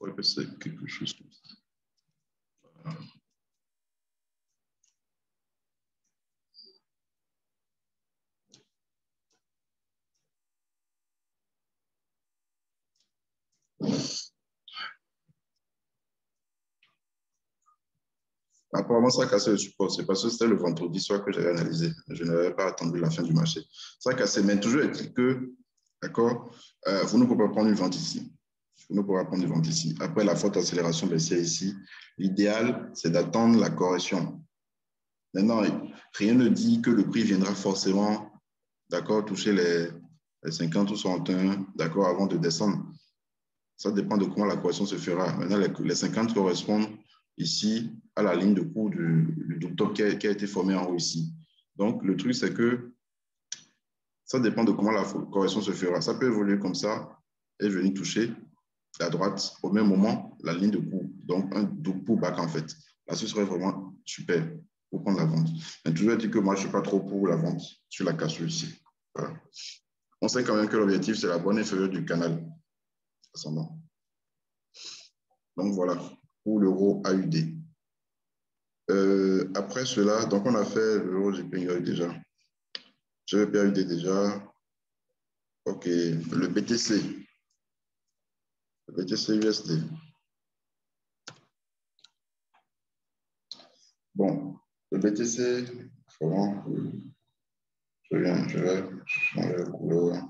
crois que c'est quelque chose comme ça. Apparemment, ça a cassé le support. C'est parce que c'était le vendredi soir que j'avais analysé. Je n'avais pas attendu la fin du marché. Ça a cassé. Mais toujours est-il que, d'accord, vous ne pouvez pas prendre une vente ici. Vous ne pouvez pas prendre une vente ici. Après la forte accélération baissière ici, l'idéal, c'est d'attendre la correction. Maintenant, rien ne dit que le prix viendra forcément, d'accord, toucher les 50 ou 61, d'accord, avant de descendre. Ça dépend de comment la correction se fera. Maintenant, les 50 correspondent ici à la ligne de cours du top qui a été formé en haut ici. Donc, le truc, c'est que ça dépend de comment la correction se fera. Ça peut évoluer comme ça et venir toucher à droite au même moment la ligne de cours. Donc, un double pullback en fait. Là, ce serait vraiment super pour prendre la vente. Mais toujours dit que moi, je ne suis pas trop pour la vente sur la cassure ici. Voilà. On sait quand même que l'objectif, c'est la bonne inférieure du canal ascendant. Donc, voilà pour l'euro AUD. Après cela, donc on a fait l'euro GPY déjà. GPUD déjà. OK. Le BTC. Le BTC USD. Bon. Le BTC, comment je vais changer la couleur.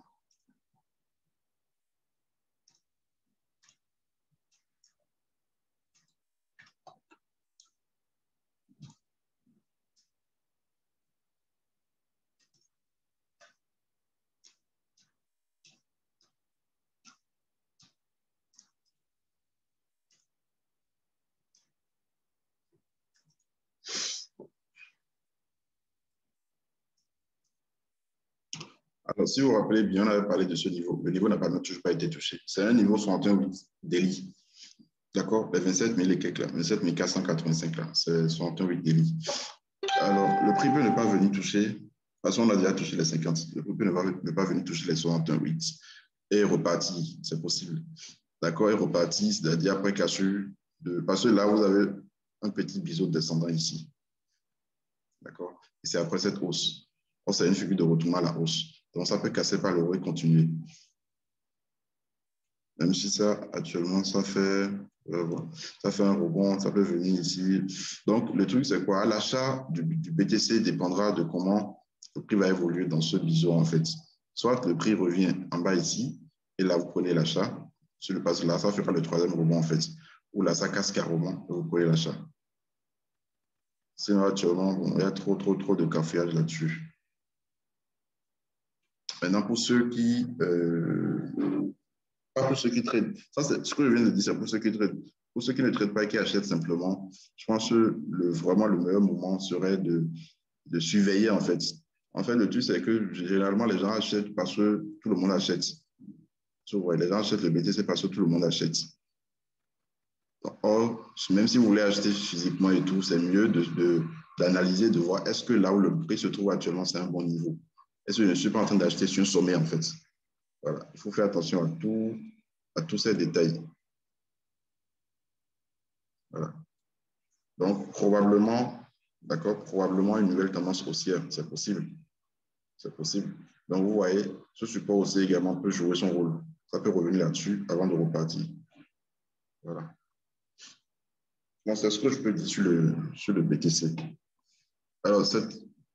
Alors, si vous vous rappelez bien, on avait parlé de ce niveau. Le niveau n'a toujours pas été touché. C'est un niveau 61,8 daily. D'accord? Les 27 000 et quelques là. 27 485 là. C'est 61,8 daily. Alors, le prix peut ne pas venir toucher. De toute façon, on a déjà touché les 50. Le prix peut ne pas venir toucher les 61,8 et repartir. C'est possible. D'accord? Et repartir, c'est-à-dire après cassure. Parce que là, vous avez un petit biseau descendant ici. D'accord? Et c'est après cette hausse. Donc, c'est une figure de retournement à la hausse. Donc, ça peut casser par le haut et continuer. Même si ça, actuellement, ça fait un rebond, ça peut venir ici. Donc, le truc, c'est quoi? L'achat du BTC dépendra de comment le prix va évoluer dans ce biseau, en fait. Soit le prix revient en bas ici, et là, vous prenez l'achat. Sur le passe là, ça fera le troisième rebond, en fait. Ou là, ça casse carrément, et vous prenez l'achat. Sinon, actuellement, bon, il y a trop de cafouillage là-dessus. Maintenant, pour ceux qui... pas pour ceux qui traitent. Ça, c'est ce que je viens de dire, c'est pour ceux qui traitent. Pour ceux qui ne traitent pas et qui achètent simplement, je pense que vraiment le meilleur moment serait de surveiller, en fait. En fait, le truc, c'est que généralement, les gens achètent parce que tout le monde achète. Les gens achètent le BTC parce que tout le monde achète. Or, même si vous voulez acheter physiquement et tout, c'est mieux d'analyser, de voir est-ce que là où le prix se trouve actuellement, c'est un bon niveau. Est-ce que je ne suis pas en train d'acheter sur un sommet, en fait? Voilà. Il faut faire attention à tous ces détails. Voilà. Donc, probablement, d'accord, probablement une nouvelle tendance haussière, c'est possible. C'est possible. Donc, vous voyez, ce support aussi également peut jouer son rôle. Ça peut revenir là-dessus avant de repartir. Voilà. Donc, c'est ce que je peux dire sur le BTC. Alors,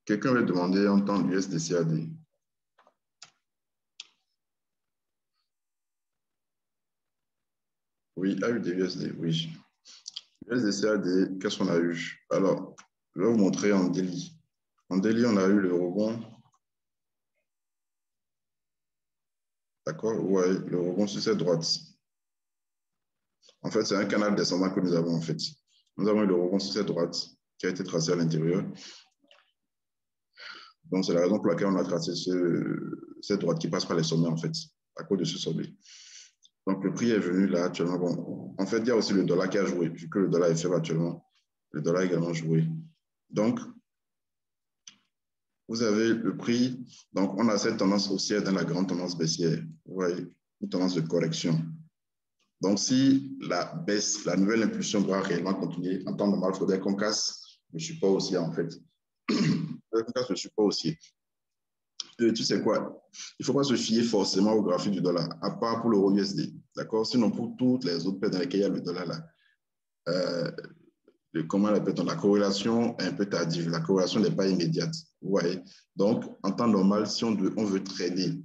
quelqu'un va demander en temps l'USDCAD. Oui, AUD, USD, oui. USDCAD, qu'est-ce qu'on a eu? Alors, je vais vous montrer en daily. En daily, on a eu le rebond. D'accord? Ouais, le rebond sur cette droite. En fait, c'est un canal descendant que nous avons en fait. Nous avons eu le rebond sur cette droite qui a été tracé à l'intérieur. Donc, c'est la raison pour laquelle on a tracé cette droite qui passe par les sommets en fait, à cause de ce sommet. Donc, le prix est venu là actuellement. Bon, en fait, il y a aussi le dollar qui a joué, vu que le dollar est faible actuellement. Le dollar a également joué. Donc, vous avez le prix. Donc, on a cette tendance haussière dans la grande tendance baissière. Vous voyez, une tendance de correction. Donc, si la baisse, la nouvelle impulsion doit réellement continuer, en temps normal, il faudrait qu'on casse le support haussier, en fait. Il faudrait qu'on casse le support haussier. Tu sais quoi? Il ne faut pas se fier forcément au graphique du dollar, à part pour l'euro USD. D'accord? Sinon, pour toutes les autres paires dans lesquelles il y a le dollar là, euh, comment on appelle, la corrélation est un peu tardive. La corrélation n'est pas immédiate. Vous voyez? Donc, en temps normal, si on veut trader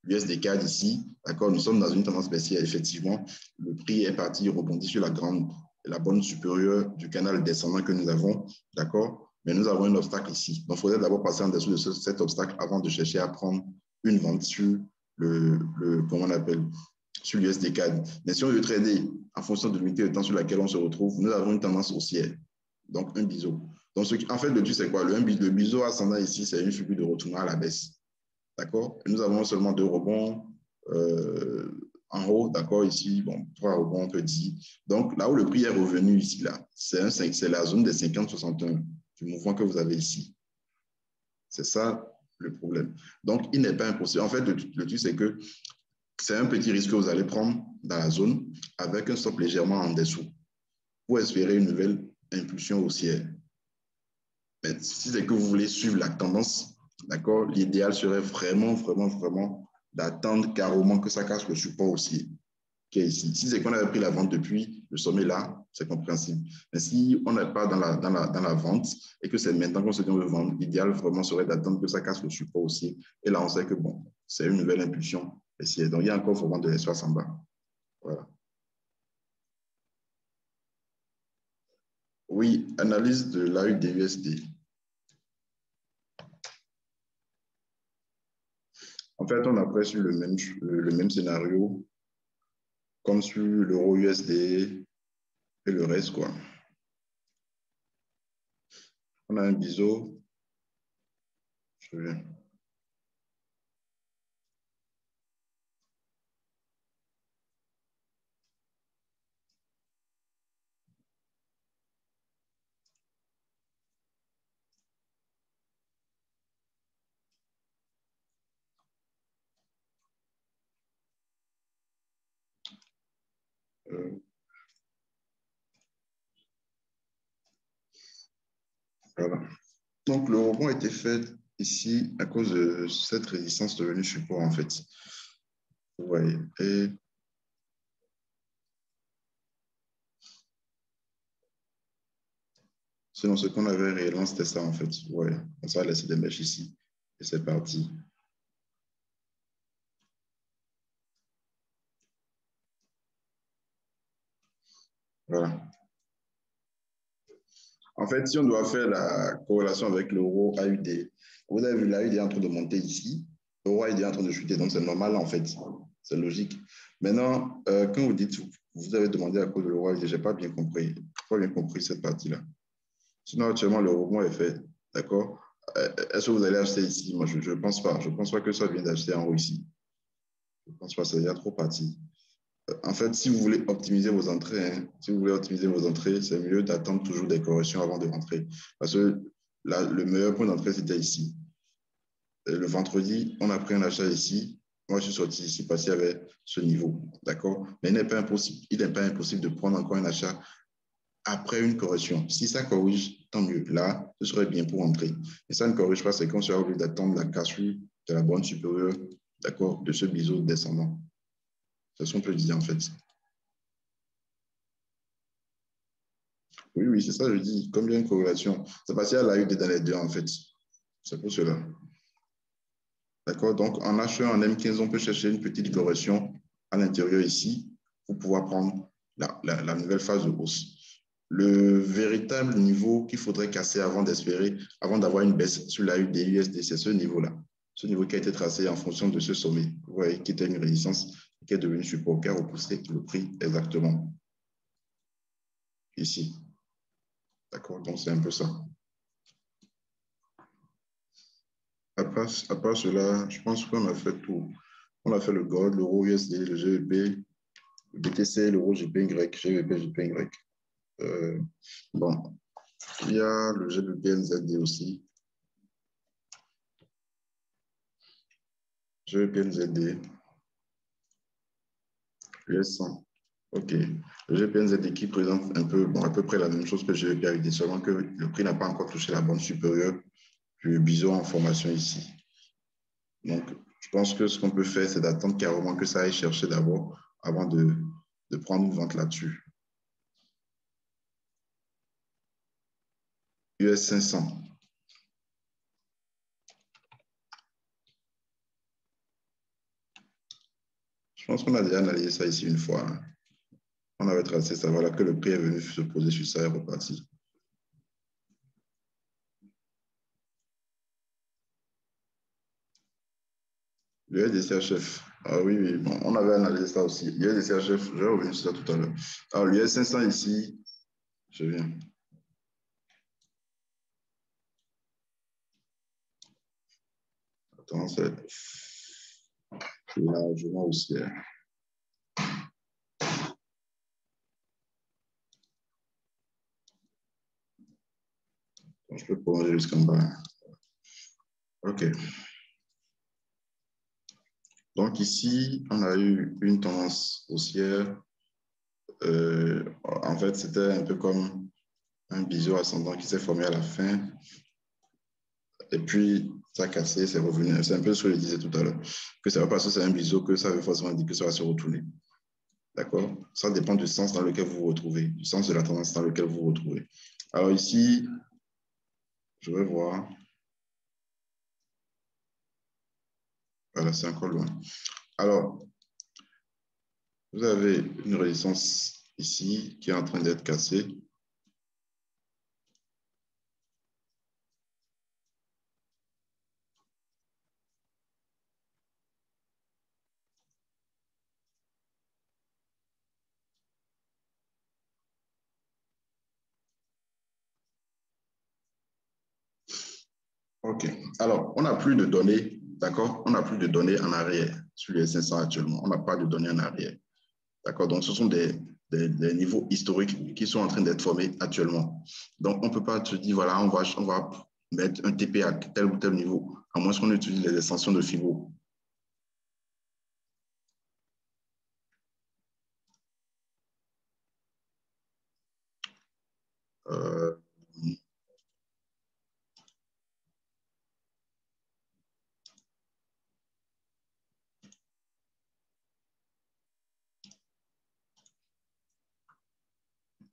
l'USD-CAD ici, d'accord, nous sommes dans une tendance baissière. Effectivement, le prix est parti, rebondit sur la bande supérieure du canal descendant que nous avons, d'accord? Mais nous avons un obstacle ici. Donc, il faudrait d'abord passer en dessous de cet obstacle avant de chercher à prendre une vente sur comment on appelle, sur l'USD-CAD. Mais si on veut trader en fonction de l'unité de temps sur laquelle on se retrouve, nous avons une tendance haussière, donc un biseau. Donc, en fait, le truc, c'est quoi? Le biseau ascendant ici, c'est une figure de retournement à la baisse. D'accord? Nous avons seulement 2 rebonds en haut, d'accord? Ici, bon, 3 rebonds, on peut dire. Donc, là où le prix est revenu ici, là, c'est la zone des 50-61 du mouvement que vous avez ici. C'est ça le problème. Donc, il n'est pas impossible. En fait, le truc, c'est que c'est un petit risque que vous allez prendre dans la zone avec un stop légèrement en dessous pour espérer une nouvelle impulsion haussière. Mais si c'est que vous voulez suivre la tendance, d'accord, l'idéal serait vraiment d'attendre carrément que ça casse le support haussier qui est ici. Si c'est qu'on avait pris la vente depuis le sommet là, c'est compréhensible. Mais si on n'est pas dans la vente et que c'est maintenant qu'on se dit on veut vendre, l'idéal vraiment serait d'attendre que ça casse le support haussier. Et là, on sait que bon, c'est une nouvelle impulsion haussière. Donc, il y a encore vraiment de l'espace en bas. Voilà. Oui, analyse de l'AUD-USD. En fait, on a presque le même scénario comme sur l'euro USD et le reste, quoi. On a un biseau. Je viens. Voilà. Donc, le rebond a été fait ici à cause de cette résistance devenue support, en fait. Vous voyez. Et selon ce qu'on avait réellement, c'était ça, en fait. Vous voyez. On s'est laissé des mèches ici. Et c'est parti. Voilà. En fait, si on doit faire la corrélation avec l'euro AUD, vous avez vu l'AUD est en train de monter ici, l'euro AUD est en train de chuter, donc c'est normal en fait, c'est logique. Maintenant, quand vous dites, vous avez demandé à cause de l'euro AUD, je n'ai pas bien compris cette partie-là. Sinon, actuellement, le rebond est fait, d'accord? Est-ce que vous allez acheter ici? Moi, je ne pense pas. Je ne pense pas que ça vienne d'acheter en haut ici. Je ne pense pas, il y a trop parti. En fait, si vous voulez optimiser vos entrées, c'est mieux d'attendre toujours des corrections avant de rentrer. Parce que là, le meilleur point d'entrée, c'était ici. Le vendredi, on a pris un achat ici. Moi, je suis sorti ici parce qu'il y avait ce niveau. D'accord? Mais il n'est pas impossible de prendre encore un achat après une correction. Si ça corrige, tant mieux. Là, ce serait bien pour entrer. Et ça ne corrige pas, c'est qu'on sera obligé d'attendre la cassure de la bande supérieure, d'accord, de ce biseau descendant. C'est ce qu'on peut dire, en fait. Oui, oui, c'est ça, je dis. Comme il y a une corrélation. C'est parce qu'il y a la eu dans les deux, en fait. C'est pour cela. D'accord? Donc, en achetant en M15, on peut chercher une petite correction à l'intérieur ici pour pouvoir prendre la nouvelle phase de hausse. Le véritable niveau qu'il faudrait casser avant d'espérer, avant d'avoir une baisse sur la USD, c'est ce niveau-là. Ce niveau qui a été tracé en fonction de ce sommet. Vous voyez, qui était une résistance, qui est devenu support, qui a repoussé le prix exactement ici. D'accord? Donc, c'est un peu ça. À part cela, je pense qu'on a fait tout. On a fait le gold, l'euro USD, le GBP, le BTC, l'euro GPY, GBP, GPY. Bon, il y a le GBP NZD aussi. GBP NZD. US 100. OK. Le GPNZ qui présente un peu, bon, à peu près la même chose que le GPRD, seulement que le prix n'a pas encore touché la bande supérieure du biseau en formation ici. Donc, je pense que ce qu'on peut faire, c'est d'attendre carrément que ça aille chercher d'abord avant de prendre une vente là-dessus. US 500. Je pense qu'on a déjà analysé ça ici une fois. Hein. On avait tracé ça, voilà que le prix est venu se poser sur ça et reparti. Le SDCHF. Ah oui, oui, bon, on avait analysé ça aussi. Le SDCHF, je vais revenir sur ça tout à l'heure. Alors, l'US 500 ici, je viens. Attends, c'est largement haussière. Je peux prolonger jusqu'en bas. OK. Donc ici, on a eu une tendance haussière. En fait, c'était un peu comme un biseau ascendant qui s'est formé à la fin. Et puis, ça a cassé, c'est revenu. C'est un peu ce que je disais tout à l'heure. Que ça va parce que c'est un biseau, que ça veut forcément dire que ça va se retourner. D'accord? Ça dépend du sens dans lequel vous vous retrouvez, du sens de la tendance dans lequel vous vous retrouvez. Alors ici, je vais voir. Voilà, c'est encore loin. Alors, vous avez une résistance ici qui est en train d'être cassée. OK. Alors, on n'a plus de données, d'accord? On n'a plus de données en arrière sur les 500 actuellement. On n'a pas de données en arrière. D'accord? Donc, ce sont des niveaux historiques qui sont en train d'être formés actuellement. Donc, on ne peut pas te dire, voilà, on va mettre un TP à tel ou tel niveau, à moins qu'on utilise les extensions de Fibo. Euh,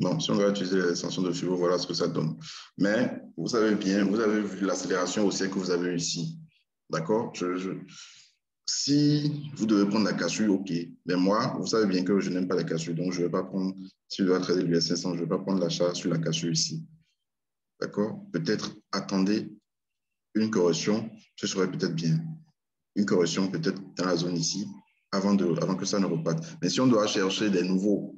non, si on va utiliser les extensions de Fibo, voilà ce que ça donne. Mais vous savez bien, vous avez vu l'accélération haussière que vous avez eu ici. D'accord? Si vous devez prendre la cassure, OK. Mais moi, vous savez bien que je n'aime pas la cassure, donc je ne vais pas prendre, si je dois trader l'US 500, je ne vais pas prendre l'achat sur la cassure ici. D'accord? Peut-être attendez une correction, ce serait peut-être bien. Une correction peut-être dans la zone ici, avant que ça ne reparte. Mais si on doit chercher de nouveaux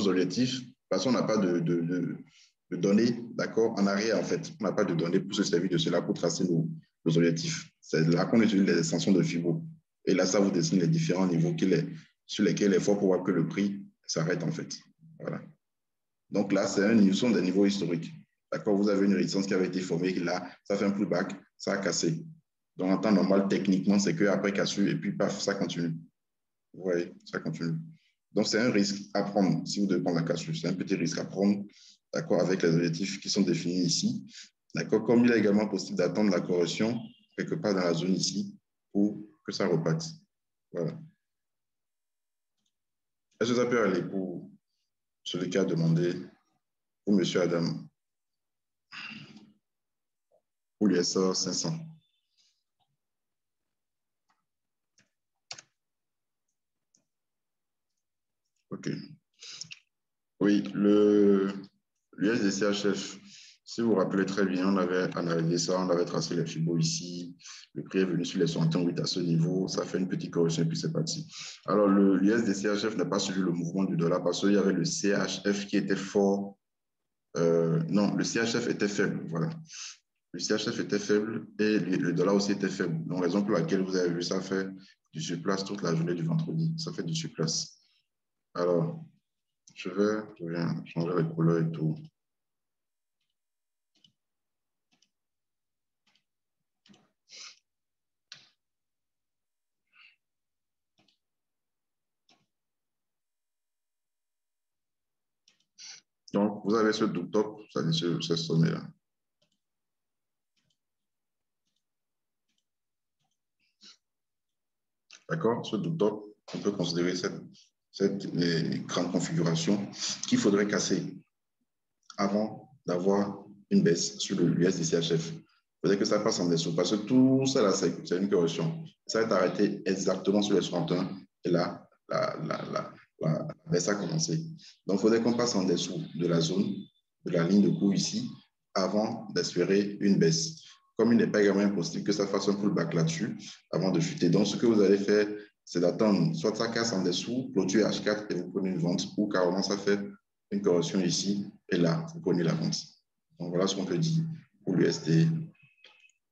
objectifs, parce qu'on n'a pas de données, d'accord, en arrière, en fait. On n'a pas de données pour se servir de cela pour tracer nos objectifs. C'est là qu'on utilise les extensions de Fibo. Et là, ça vous dessine les différents niveaux sur lesquels il est fort pour voir que le prix s'arrête, en fait. Voilà. Donc là, ce sont des niveaux historiques. D'accord, vous avez une résistance qui avait été formée, et là, ça fait un pullback, ça a cassé. Donc en temps normal, techniquement, c'est qu'après cassure, et puis paf, ça continue. Vous voyez, ça continue. Donc c'est un risque à prendre si vous devez prendre la cassure. C'est un petit risque à prendre, d'accord, avec les objectifs qui sont définis ici. D'accord, comme il est également possible d'attendre la correction quelque part dans la zone ici pour que ça reparte. Voilà. Est-ce que ça peut aller pour celui qui a demandé, pour M. Adam, pour l'USA 500? OK. Oui, l'USDCHF, si vous vous rappelez très bien, on avait analysé ça, on avait tracé les fibos ici, le prix est venu sur les 68 à ce niveau, ça fait une petite correction et puis c'est parti. Alors, l'USDCHF n'a pas suivi le mouvement du dollar parce qu'il y avait le CHF qui était fort. Non, le CHF était faible, voilà. Le CHF était faible et le dollar aussi était faible. Donc, raison pour laquelle vous avez vu ça fait du surplace toute la journée du vendredi. Ça fait du surplace. Alors, je viens changer les couleurs et tout. Donc, vous avez ce double top, c'est-à-dire ce sommet-là. D'accord? Ce double top, on peut considérer cette grande configuration qu'il faudrait casser avant d'avoir une baisse sur l'USDCHF. Il faudrait que ça passe en dessous parce que tout ça, là, c'est une correction. Ça va être arrêté exactement sur les 61 et là, la baisse a commencé. Donc, il faudrait qu'on passe en dessous de la zone, de la ligne de cours ici, avant d'espérer une baisse. Comme il n'est pas également impossible que ça fasse un pullback là-dessus avant de chuter. Donc, ce que vous allez faire, c'est d'attendre soit ça casse en dessous, clôture H4 et vous prenez une vente, ou carrément ça fait une correction ici et là, vous prenez la vente. Donc, voilà ce qu'on peut dire pour l'USD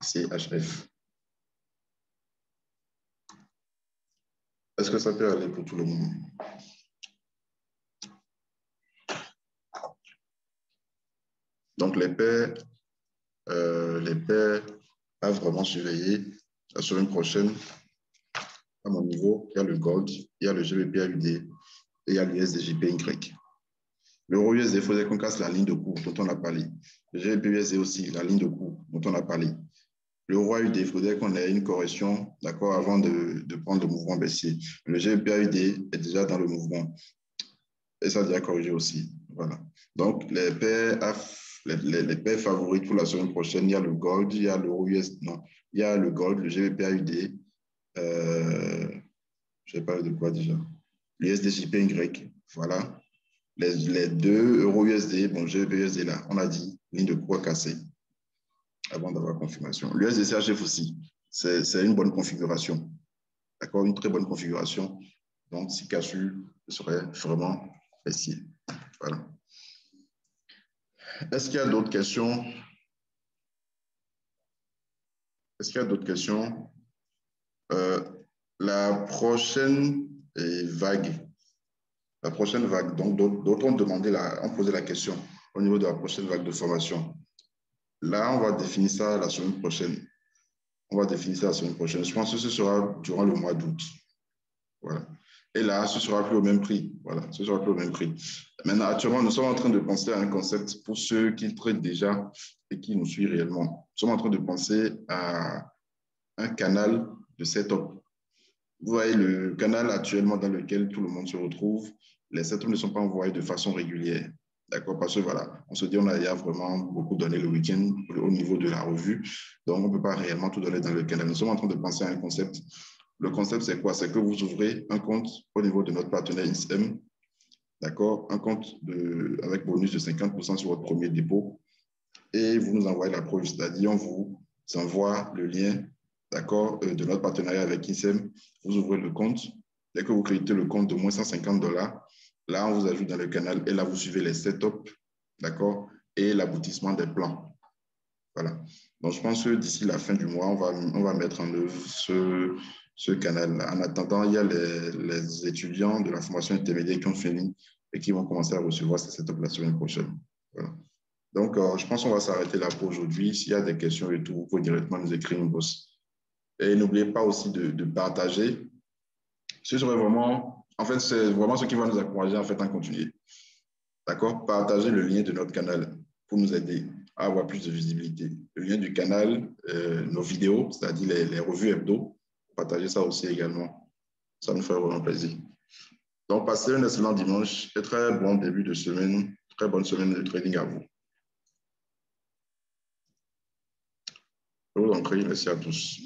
CHF. Est-ce que ça peut aller pour tout le monde? Donc, les paires à vraiment surveiller la semaine prochaine. À mon niveau, il y a le Gold, il y a le GBP-AUD et il y a l'USD-JPY. L'euro USD, il faudrait qu'on casse la ligne de cours dont on a parlé. Le GBP-USD aussi, la ligne de cours dont on a parlé. L'euro AUD, il faudrait qu'on ait une correction, d'accord, avant de prendre le mouvement baissier. Le GBP-AUD est déjà dans le mouvement et ça a déjà corrigé aussi. Voilà. Donc, les paires favorites pour la semaine prochaine, il y a le Gold, il y a l'euro USD, non, il y a le Gold, le GBP-AUD, je ne sais pas de quoi déjà. L'USD-JPY, voilà. Les deux euros USD, bon, GBP-USD là, on a dit, ligne de cours cassée avant d'avoir confirmation. L'USD-CHF aussi, c'est une bonne configuration. D'accord, une très bonne configuration. Donc, si cassure, ce serait vraiment baissier. Voilà. Est-ce qu'il y a d'autres questions? Est-ce qu'il y a d'autres questions? La prochaine vague, donc d'autres ont demandé, ont posé la question au niveau de la prochaine vague de formation. Là, on va définir ça la semaine prochaine. Je pense que ce sera durant le mois d'août. Voilà. Et là, ce sera plus au même prix. Voilà, ce sera plus au même prix. Maintenant, actuellement, nous sommes en train de penser à un concept pour ceux qui traitent déjà et qui nous suivent réellement. Nous sommes en train de penser à un canal de setup. Vous voyez le canal actuellement dans lequel tout le monde se retrouve. Les setups ne sont pas envoyés de façon régulière. D'accord? Parce que voilà, on se dit, il y a vraiment beaucoup donné le week-end au niveau de la revue. Donc, on ne peut pas réellement tout donner dans le canal. Nous sommes en train de penser à un concept. Le concept, c'est quoi? C'est que vous ouvrez un compte au niveau de notre partenaire INSEM. D'accord? Un compte avec bonus de 50% sur votre premier dépôt. Et vous nous envoyez la preuve. C'est-à-dire, on vous envoie le lien, d'accord, de notre partenariat avec INSEM. Vous ouvrez le compte. Dès que vous créditez le compte de moins $150, là, on vous ajoute dans le canal et là, vous suivez les setups, d'accord, et l'aboutissement des plans. Voilà. Donc, je pense que d'ici la fin du mois, on va mettre en œuvre ce canal-là. En attendant, il y a les étudiants de la formation intermédiaire qui ont fini et qui vont commencer à recevoir ces setups la semaine prochaine. Voilà. Donc, je pense qu'on va s'arrêter là pour aujourd'hui. S'il y a des questions et tout, vous pouvez directement nous écrire une bosse. Et n'oubliez pas aussi de partager. Ce serait vraiment, en fait, c'est vraiment ce qui va nous encourager en fait à continuer. D'accord? Partagez le lien de notre canal pour nous aider à avoir plus de visibilité. Le lien du canal, nos vidéos, c'est-à-dire les revues hebdo, partagez ça aussi également. Ça nous ferait vraiment plaisir. Donc, passez un excellent dimanche et très bon début de semaine, très bonne semaine de trading à vous. Je vous en prie, merci à tous.